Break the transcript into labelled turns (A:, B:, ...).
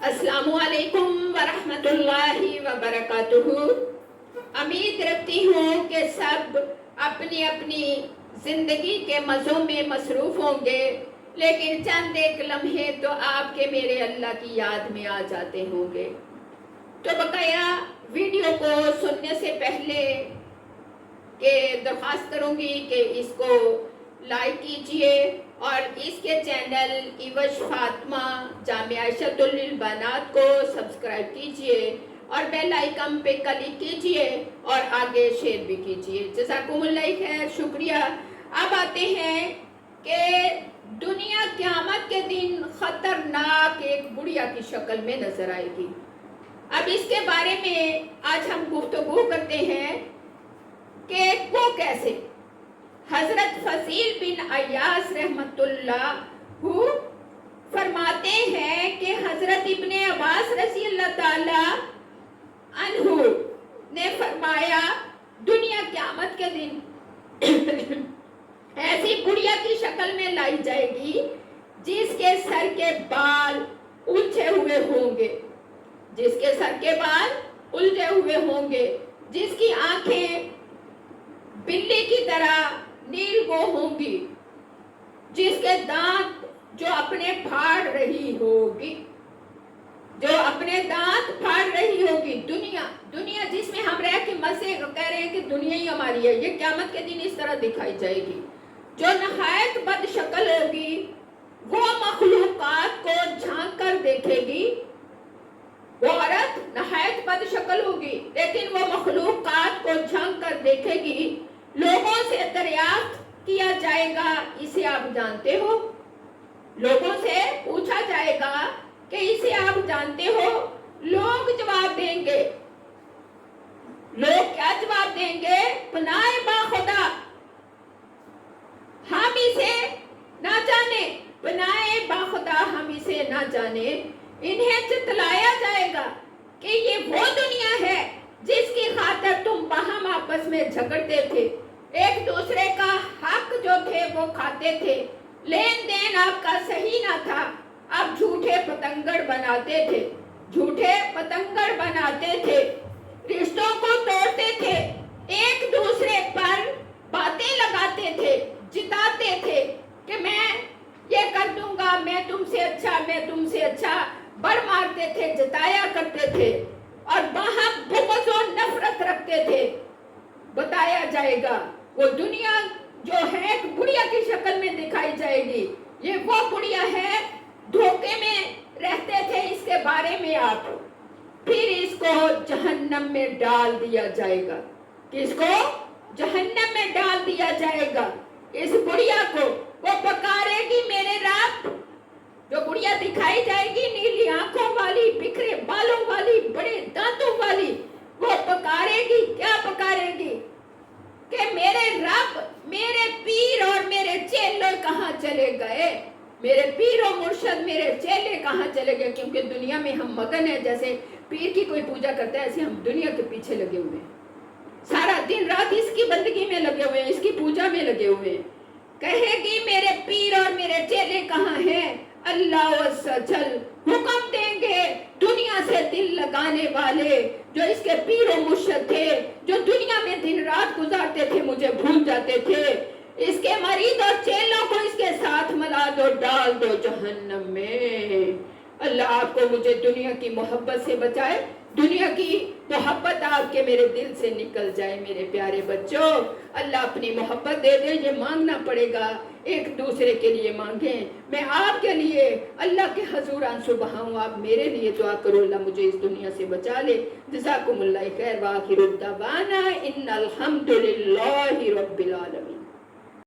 A: السلام علیکم ورحمۃ اللہ وبرکاتہ۔ امید رکھتی ہوں کہ سب اپنی اپنی زندگی کے مزوں میں مصروف ہوں گے، لیکن چند ایک لمحے تو آپ کے میرے اللہ کی یاد میں آ جاتے ہوں گے۔ تو بقایا ویڈیو کو سننے سے پہلے کہ درخواست کروں گی کہ اس کو لائک کیجئے اور اس کے چینل ایوش فاطمہ جامعہ عائشۃ للبنات کو سبسکرائب کیجئے اور بیل آئیکن پہ کلک کیجئے اور آگے شیئر بھی کیجئے۔ جزاکم اللہ خیر، شکریہ۔ اب آتے ہیں کہ دنیا قیامت کے دن خطرناک ایک بڑھیا کی شکل میں نظر آئے گی۔ اب اس کے بارے میں آج ہم گفتگو کرتے ہیں کہ وہ کیسے۔ حضرت فضیل بن عیاض رحمت اللہ فرماتے ہیں کہ حضرت ابن عباس رضی اللہ تعالی عنہ نے فرمایا دنیا قیامت کے دن ایسی بڑھیا کی شکل میں لائی جائے گی جس کے سر کے بال الجھے ہوئے ہوں گے، جس کے سر کے بال الجھے ہوئے ہوں گے، جس کی آنکھیں بلی کی طرح نیل گو ہوں گی، جس کے دانت جو اپنے پھاڑ رہی ہوگی، جو اپنے دانت پھاڑ رہی ہوگی۔ دنیا جس میں ہم رہ کے مزے کہہ رہے ہیں کہ دنیا ہی ہماری ہے، یہ قیامت کے دن اس طرح دکھائی جائے گی۔ جو نہایت بد شکل ہوگی وہ مخلوقات کو جھانک کر دیکھے گی۔ وہ عورت نہایت بد شکل ہوگی لیکن وہ مخلوقات کو جھانک کر دیکھے گی۔ لوگوں سے دریافت کیا جائے گا اسے آپ جانتے ہو؟ لوگوں سے پوچھا جائے گا کہ اسے آپ جانتے ہو؟ لوگ جواب دیں گے، لوگ کیا جواب دیں گے؟ پناہ با خدا ہم اسے نہ جانے، پناہ با خدا ہم اسے نہ جانے۔ انہیں جتلایا جائے گا کہ یہ وہ دنیا ہے جس کی خاطر تم باہم آپس میں جھگڑتے تھے، ایک دوسرے کا حق جو تھے وہ کھاتے تھے، لین دین آپ کا صحیح نہ تھا، آپ جھوٹے پتنگڑ بناتے تھے، جھوٹے پتنگڑ بناتے تھے، رشتوں کو توڑتے تھے، ایک دوسرے پر باتیں لگاتے تھے، جتاتے تھے کہ میں یہ کر دوں گا، میں تم سے اچھا، میں تم سے اچھا، بڑ مارتے تھے، جتایا کرتے تھے اور باہم بغض و نفرت رکھتے تھے۔ بتایا جائے گا وہ دنیا جو ہے ایک بڑھیا کی شکل میں دکھائی جائے گی، یہ وہ بڑھیا ہے، دھوکے میں رہتے تھے اس کے بارے میں آپ۔ پھر اس کو جہنم میں ڈال دیا جائے گا۔ کس کو؟ جہنم میں ڈال دیا جائے گا۔ اس بڑھیا کو وہ پکارے گی میرے رب، جو بڑھیا دکھائی جائے گی نیلی آنکھوں والی، بکھرے بالوں والی، بڑے دانتوں والی، وہ پکارے گی، کیا پکارے گی کہ میرے رب، میرے پیر اور میرے چیلے کہاں چلے گئے؟ میرے پیر و مرشد، میرے چیلے کہاں چلے گئے؟ کیونکہ دنیا میں ہم مگن ہیں، جیسے پیر کی کوئی پوجا کرتا ہے ایسے ہم دنیا کے پیچھے لگے ہوئے ہیں، سارا دن رات اس کی بندگی میں لگے ہوئے ہیں، اس کی پوجا میں لگے ہوئے ہیں۔ کہے گی میرے پیر اور میرے چیلے کہاں ہیں؟ اللہ عز و جل حکم دیں گے دنیا سے دل لگانے والے جو اس کے پیر و مرشد تھے، جو دنیا میں دن رات گزارتے تھے، مجھے بھول جاتے تھے، اس کے مرید اور چیلوں کو اس کے ساتھ ملا دو، ڈال دو جہنم میں۔ اللہ آپ کو مجھے دنیا کی محبت سے بچائے، دنیا کی محبت آپ کے میرے دل سے نکل جائے۔ میرے پیارے بچوں، اللہ اپنی محبت دے دے، یہ مانگنا پڑے گا، ایک دوسرے کے لیے مانگیں۔ میں آپ کے لیے اللہ کے حضور آنسو بہاؤں، آپ میرے لیے دعا کرو اللہ مجھے اس دنیا سے بچا لے۔ جزاکم اللہ خیر، وآخر دعوانا ان الحمدللہ رب العالمین۔